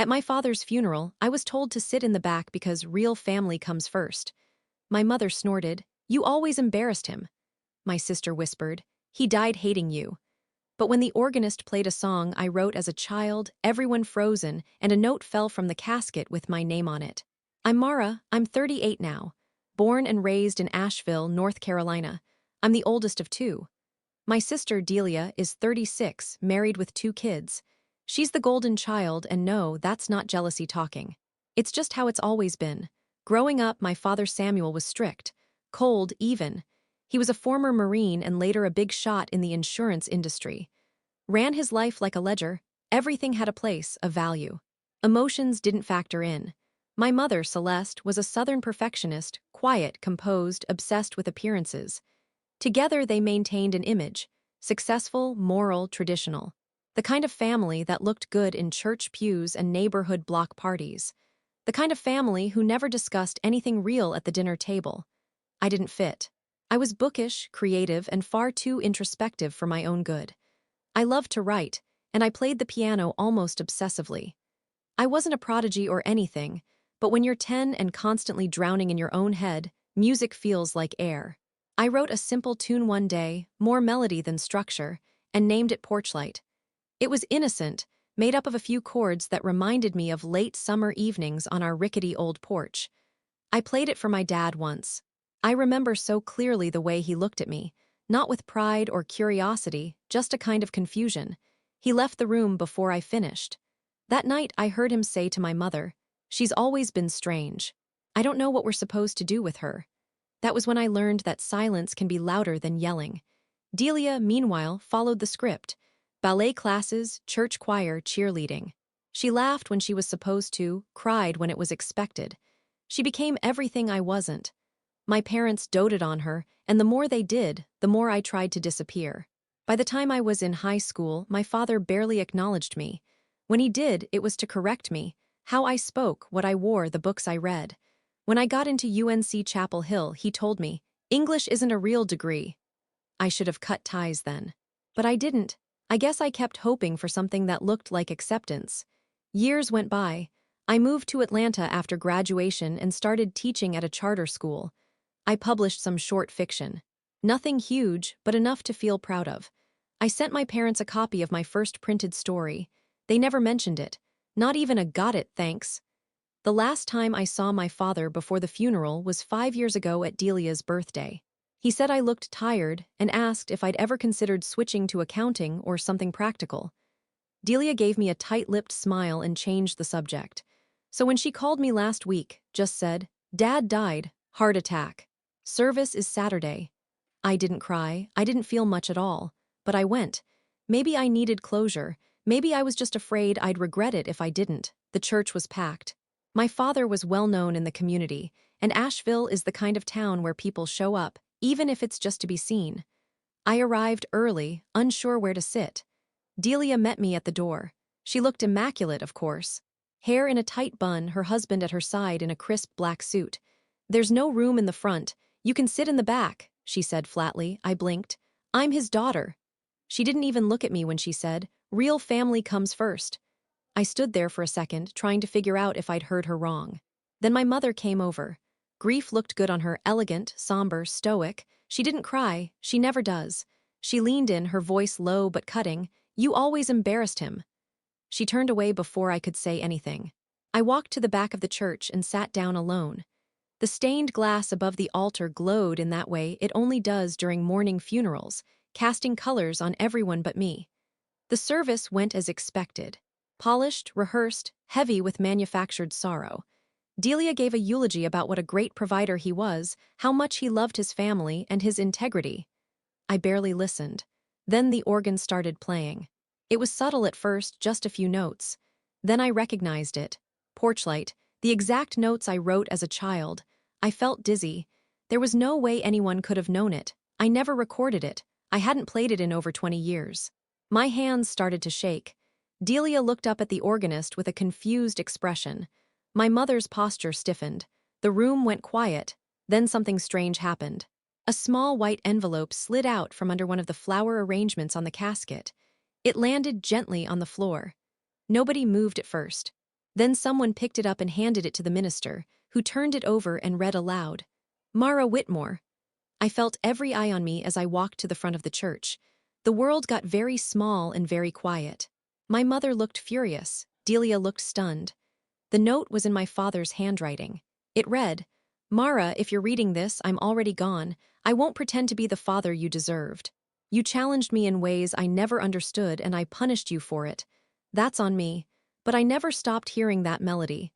At my father's funeral, I was told to sit in the back because real family comes first. My mother snorted, "You always embarrassed him." My sister whispered, "He died hating you." But when the organist played a song I wrote as a child, everyone frozen, and a note fell from the casket with my name on it. I'm Mara, I'm 38 now. Born and raised in Asheville, North Carolina. I'm the oldest of two. My sister, Delia, is 36, married with two kids. She's the golden child, and no, that's not jealousy talking. It's just how it's always been. Growing up, my father Samuel was strict, cold even. He was a former Marine and later a big shot in the insurance industry. Ran his life like a ledger. Everything had a place, a value. Emotions didn't factor in. My mother, Celeste, was a Southern perfectionist, quiet, composed, obsessed with appearances. Together they maintained an image, successful, moral, traditional. The kind of family that looked good in church pews and neighborhood block parties. The kind of family who never discussed anything real at the dinner table. I didn't fit. I was bookish, creative, and far too introspective for my own good. I loved to write, and I played the piano almost obsessively. I wasn't a prodigy or anything, but when you're 10 and constantly drowning in your own head, music feels like air. I wrote a simple tune one day, more melody than structure, and named it Porchlight. It was innocent, made up of a few chords that reminded me of late summer evenings on our rickety old porch. I played it for my dad once. I remember so clearly the way he looked at me, not with pride or curiosity, just a kind of confusion. He left the room before I finished. That night I heard him say to my mother, "She's always been strange. I don't know what we're supposed to do with her." That was when I learned that silence can be louder than yelling. Delia, meanwhile, followed the script. Ballet classes, church choir, cheerleading. She laughed when she was supposed to, cried when it was expected. She became everything I wasn't. My parents doted on her, and the more they did, the more I tried to disappear. By the time I was in high school, my father barely acknowledged me. When he did, it was to correct me, how I spoke, what I wore, the books I read. When I got into UNC Chapel Hill, he told me, "English isn't a real degree." I should have cut ties then. But I didn't. I guess I kept hoping for something that looked like acceptance. Years went by. I moved to Atlanta after graduation and started teaching at a charter school. I published some short fiction. Nothing huge, but enough to feel proud of. I sent my parents a copy of my first printed story. They never mentioned it. Not even a "got it, thanks." The last time I saw my father before the funeral was 5 years ago at Delia's birthday. He said I looked tired and asked if I'd ever considered switching to accounting or something practical. Delia gave me a tight-lipped smile and changed the subject. So when she called me last week, just said, "Dad died, heart attack. Service is Saturday." I didn't cry, I didn't feel much at all, but I went. Maybe I needed closure, maybe I was just afraid I'd regret it if I didn't. The church was packed. My father was well known in the community, and Asheville is the kind of town where people show up, even if it's just to be seen. I arrived early, unsure where to sit. Delia met me at the door. She looked immaculate, of course. Hair in a tight bun, her husband at her side in a crisp black suit. "There's no room in the front. You can sit in the back," she said flatly. I blinked. "I'm his daughter." She didn't even look at me when she said, "Real family comes first." I stood there for a second, trying to figure out if I'd heard her wrong. Then my mother came over. Grief looked good on her, elegant, somber, stoic. She didn't cry, she never does. She leaned in, her voice low but cutting. "You always embarrassed him." She turned away before I could say anything. I walked to the back of the church and sat down alone. The stained glass above the altar glowed in that way it only does during mourning funerals, casting colors on everyone but me. The service went as expected. Polished, rehearsed, heavy with manufactured sorrow. Delia gave a eulogy about what a great provider he was, how much he loved his family and his integrity. I barely listened. Then the organ started playing. It was subtle at first, just a few notes. Then I recognized it. Porchlight, the exact notes I wrote as a child. I felt dizzy. There was no way anyone could have known it. I never recorded it. I hadn't played it in over 20 years. My hands started to shake. Delia looked up at the organist with a confused expression. My mother's posture stiffened. The room went quiet. Then something strange happened. A small white envelope slid out from under one of the flower arrangements on the casket. It landed gently on the floor. Nobody moved at first. Then someone picked it up and handed it to the minister, who turned it over and read aloud. Mara Whitmore. I felt every eye on me as I walked to the front of the church. The world got very small and very quiet. My mother looked furious. Delia looked stunned. The note was in my father's handwriting. It read, Mara, if you're reading this, I'm already gone. I won't pretend to be the father you deserved. You challenged me in ways I never understood and I punished you for it. That's on me. But I never stopped hearing that melody.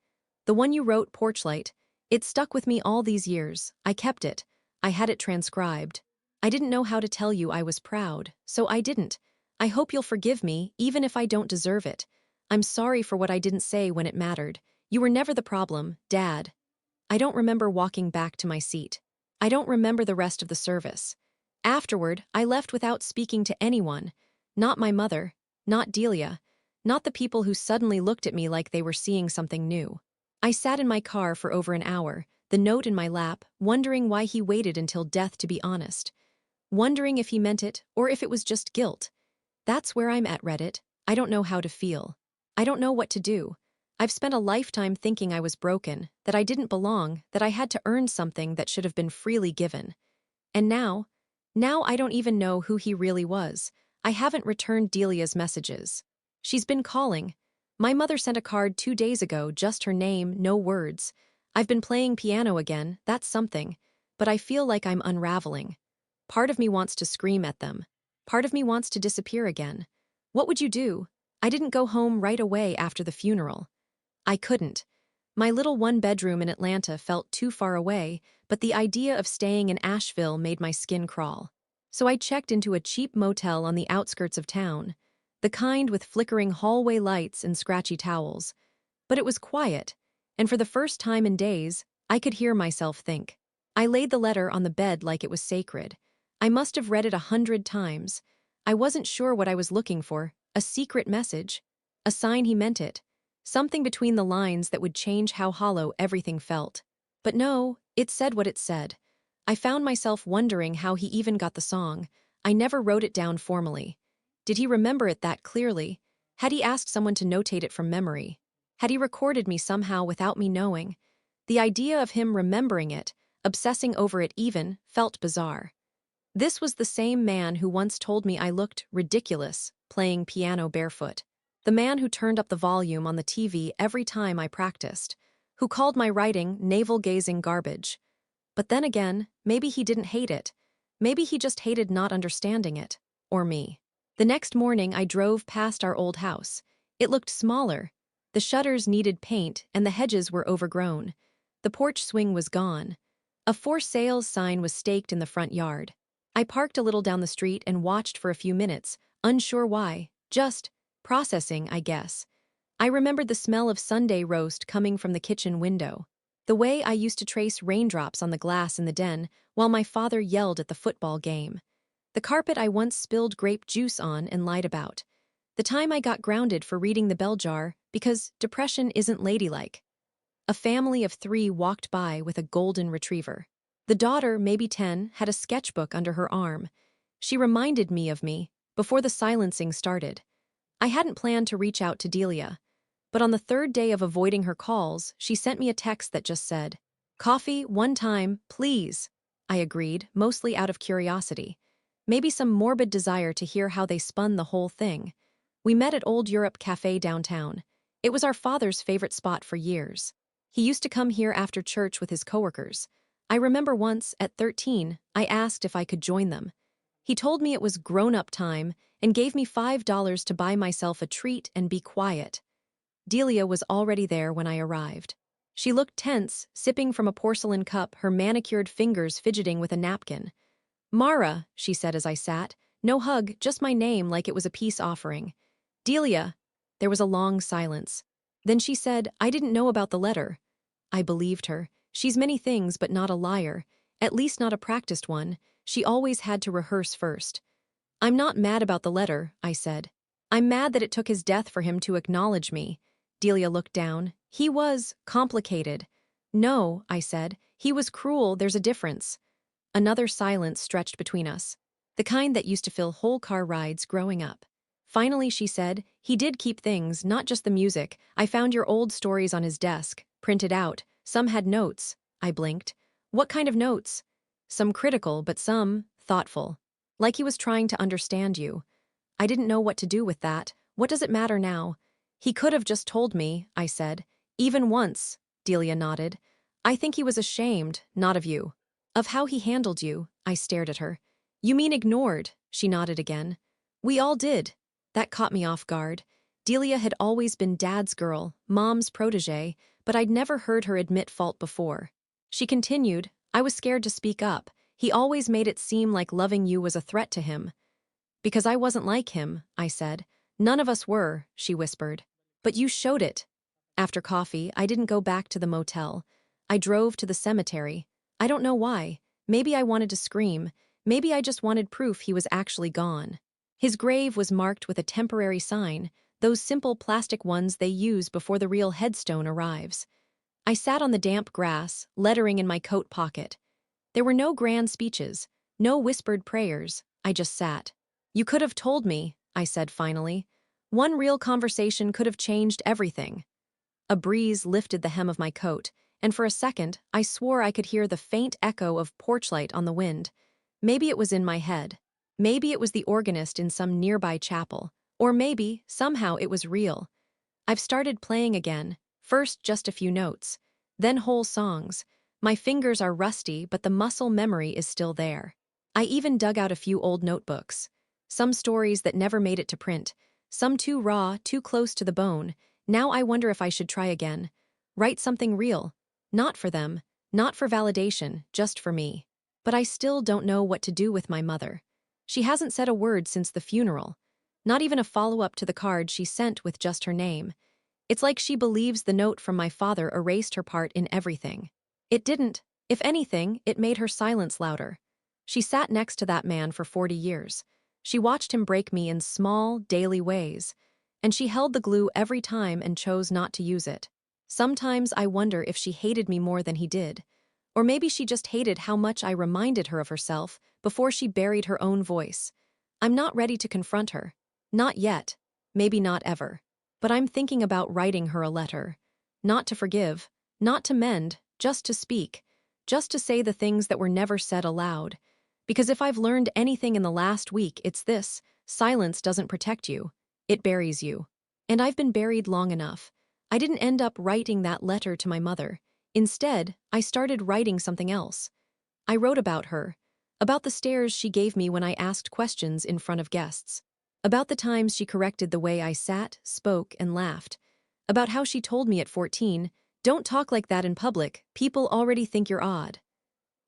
The one you wrote, Porchlight, it stuck with me all these years. I kept it. I had it transcribed. I didn't know how to tell you I was proud, so I didn't. I hope you'll forgive me, even if I don't deserve it. I'm sorry for what I didn't say when it mattered. You were never the problem, Dad. I don't remember walking back to my seat. I don't remember the rest of the service. Afterward, I left without speaking to anyone. Not my mother, not Delia, not the people who suddenly looked at me like they were seeing something new. I sat in my car for over an hour, the note in my lap, wondering why he waited until death to be honest. Wondering if he meant it, or if it was just guilt. That's where I'm at, Reddit. I don't know how to feel. I don't know what to do. I've spent a lifetime thinking I was broken, that I didn't belong, that I had to earn something that should have been freely given. And now I don't even know who he really was. I haven't returned Delia's messages. She's been calling. My mother sent a card 2 days ago, just her name, no words. I've been playing piano again, that's something. But I feel like I'm unraveling. Part of me wants to scream at them. Part of me wants to disappear again. What would you do? I didn't go home right away after the funeral. I couldn't. My little one-bedroom in Atlanta felt too far away, but the idea of staying in Asheville made my skin crawl. So I checked into a cheap motel on the outskirts of town, the kind with flickering hallway lights and scratchy towels. But it was quiet, and for the first time in days, I could hear myself think. I laid the letter on the bed like it was sacred. I must have read it 100 times. I wasn't sure what I was looking for, a secret message, a sign he meant it. Something between the lines that would change how hollow everything felt. But no, it said what it said. I found myself wondering how he even got the song. I never wrote it down formally. Did he remember it that clearly? Had he asked someone to notate it from memory? Had he recorded me somehow without me knowing? The idea of him remembering it, obsessing over it even, felt bizarre. This was the same man who once told me I looked ridiculous playing piano barefoot. The man who turned up the volume on the TV every time I practiced, who called my writing navel-gazing garbage. But then again, maybe he didn't hate it. Maybe he just hated not understanding it. Or me. The next morning I drove past our old house. It looked smaller. The shutters needed paint and the hedges were overgrown. The porch swing was gone. A for sale sign was staked in the front yard. I parked a little down the street and watched for a few minutes, unsure why, just processing, I guess. I remembered the smell of Sunday roast coming from the kitchen window. The way I used to trace raindrops on the glass in the den while my father yelled at the football game. The carpet I once spilled grape juice on and lied about. The time I got grounded for reading the bell jar because depression isn't ladylike. A family of 3 walked by with a golden retriever. The daughter, maybe 10, had a sketchbook under her arm. She reminded me of me before the silencing started. I hadn't planned to reach out to Delia, but on the 3rd day of avoiding her calls, she sent me a text that just said, "Coffee, one time, please." I agreed, mostly out of curiosity. Maybe some morbid desire to hear how they spun the whole thing. We met at Old Europe Cafe downtown. It was our father's favorite spot for years. He used to come here after church with his coworkers. I remember once, at 13, I asked if I could join them. He told me it was grown-up time and gave me $5 to buy myself a treat and be quiet. Delia was already there when I arrived. She looked tense, sipping from a porcelain cup, her manicured fingers fidgeting with a napkin. "Mara," she said as I sat, "no hug, just my name like it was a peace offering." "Delia." There was a long silence. Then she said, "I didn't know about the letter." I believed her. She's many things but not a liar, at least not a practiced one. She always had to rehearse first. "I'm not mad about the letter," I said. "I'm mad that it took his death for him to acknowledge me." Delia looked down. "He was complicated." "No," I said. "He was cruel, there's a difference." Another silence stretched between us, the kind that used to fill whole car rides growing up. Finally, she said, he did keep things, not just the music. I found your old stories on his desk, printed out. Some had notes. I blinked. What kind of notes? Some critical, but some thoughtful. Like he was trying to understand you. I didn't know what to do with that. What does it matter now? He could have just told me, I said. Even once, Delia nodded. I think he was ashamed, not of you. Of how he handled you, I stared at her. You mean ignored, she nodded again. We all did. That caught me off guard. Delia had always been Dad's girl, Mom's protege, but I'd never heard her admit fault before. She continued, I was scared to speak up. He always made it seem like loving you was a threat to him. Because I wasn't like him, I said. None of us were, she whispered. But you showed it. After coffee, I didn't go back to the motel. I drove to the cemetery. I don't know why. Maybe I wanted to scream. Maybe I just wanted proof he was actually gone. His grave was marked with a temporary sign, those simple plastic ones they use before the real headstone arrives. I sat on the damp grass, lettering in my coat pocket. There were no grand speeches, no whispered prayers. I just sat. You could have told me, I said finally. One real conversation could have changed everything. A breeze lifted the hem of my coat, and for a second, I swore I could hear the faint echo of porch light on the wind. Maybe it was in my head. Maybe it was the organist in some nearby chapel. Or maybe, somehow, it was real. I've started playing again, first just a few notes, then whole songs. My fingers are rusty, but the muscle memory is still there. I even dug out a few old notebooks. Some stories that never made it to print, some too raw, too close to the bone. Now I wonder if I should try again. Write something real. Not for them, not for validation, just for me. But I still don't know what to do with my mother. She hasn't said a word since the funeral. Not even a follow-up to the card she sent with just her name. It's like she believes the note from my father erased her part in everything. It didn't. If anything, it made her silence louder. She sat next to that man for 40 years. She watched him break me in small, daily ways. And she held the glue every time and chose not to use it. Sometimes I wonder if she hated me more than he did. Or maybe she just hated how much I reminded her of herself before she buried her own voice. I'm not ready to confront her. Not yet. Maybe not ever. But I'm thinking about writing her a letter. Not to forgive, not to mend, just to speak. Just to say the things that were never said aloud. Because if I've learned anything in the last week, it's this: silence doesn't protect you. It buries you. And I've been buried long enough. I didn't end up writing that letter to my mother. Instead, I started writing something else. I wrote about her. About the stares she gave me when I asked questions in front of guests. About the times she corrected the way I sat, spoke, and laughed. About how she told me at 14, "Don't talk like that in public, people already think you're odd."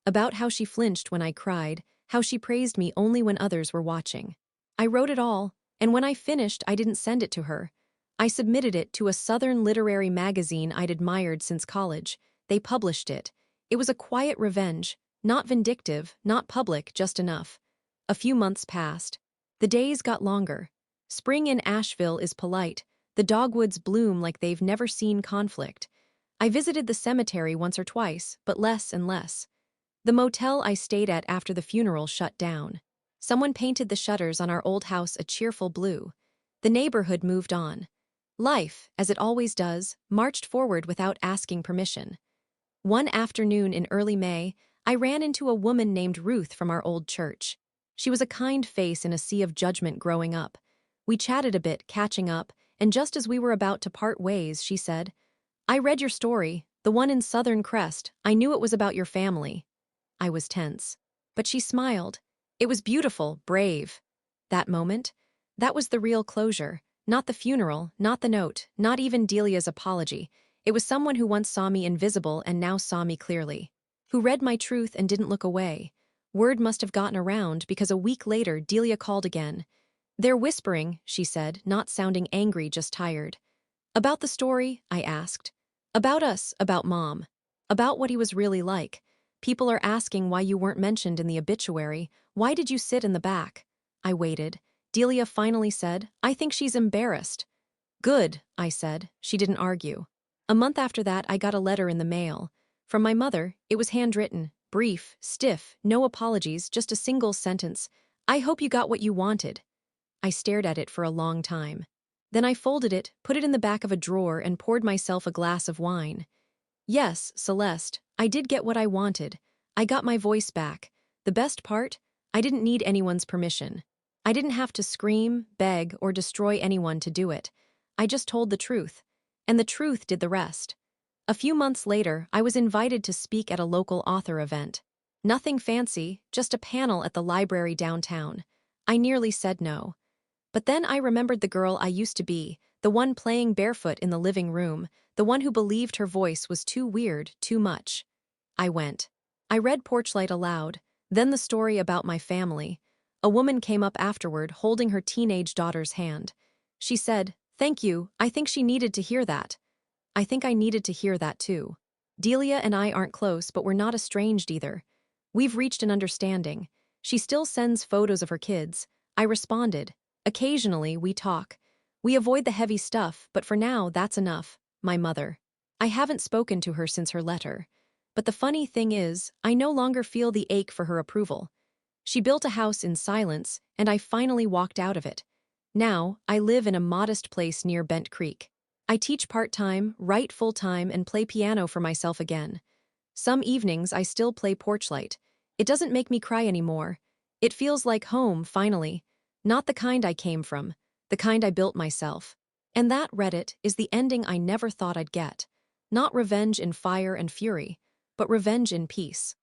About how she flinched when I cried, how she praised me only when others were watching. I wrote it all, and when I finished, I didn't send it to her. I submitted it to a Southern literary magazine I'd admired since college. They published it. It was a quiet revenge, not vindictive, not public, just enough. A few months passed. The days got longer. Spring in Asheville is polite. The dogwoods bloom like they've never seen conflict. I visited the cemetery once or twice, but less and less. The motel I stayed at after the funeral shut down. Someone painted the shutters on our old house a cheerful blue. The neighborhood moved on. Life, as it always does, marched forward without asking permission. One afternoon in early May, I ran into a woman named Ruth from our old church. She was a kind face in a sea of judgment growing up. We chatted a bit, catching up, and just as we were about to part ways, she said, "I read your story, the one in Southern Crest. I knew it was about your family." I was tense. But she smiled. It was beautiful, brave. That moment? That was the real closure. Not the funeral, not the note, not even Delia's apology. It was someone who once saw me invisible and now saw me clearly. Who read my truth and didn't look away. Word must have gotten around because a week later Delia called again. "They're whispering," she said, not sounding angry, just tired. "About the story?" I asked. "About us, about Mom. About what he was really like. People are asking why you weren't mentioned in the obituary. Why did you sit in the back?" I waited. Delia finally said, "I think she's embarrassed." "Good," I said. She didn't argue. A month after that, I got a letter in the mail. From my mother. It was handwritten, brief, stiff, no apologies, just a single sentence. "I hope you got what you wanted." I stared at it for a long time. Then I folded it, put it in the back of a drawer, and poured myself a glass of wine. Yes, Celeste, I did get what I wanted. I got my voice back. The best part? I didn't need anyone's permission. I didn't have to scream, beg, or destroy anyone to do it. I just told the truth. And the truth did the rest. A few months later, I was invited to speak at a local author event. Nothing fancy, just a panel at the library downtown. I nearly said no. But then I remembered the girl I used to be, the one playing barefoot in the living room, the one who believed her voice was too weird, too much. I went. I read Porchlight aloud, then the story about my family. A woman came up afterward, holding her teenage daughter's hand. She said, "Thank you, I think she needed to hear that." I think I needed to hear that too. Delia and I aren't close, but we're not estranged either. We've reached an understanding. She still sends photos of her kids. I responded. Occasionally, we talk. We avoid the heavy stuff, but for now, that's enough. My mother. I haven't spoken to her since her letter. But the funny thing is, I no longer feel the ache for her approval. She built a house in silence, and I finally walked out of it. Now, I live in a modest place near Bent Creek. I teach part-time, write full-time, and play piano for myself again. Some evenings I still play Porchlight. It doesn't make me cry anymore. It feels like home, finally. Not the kind I came from, the kind I built myself. And that, Reddit, is the ending I never thought I'd get. Not revenge in fire and fury, but revenge in peace.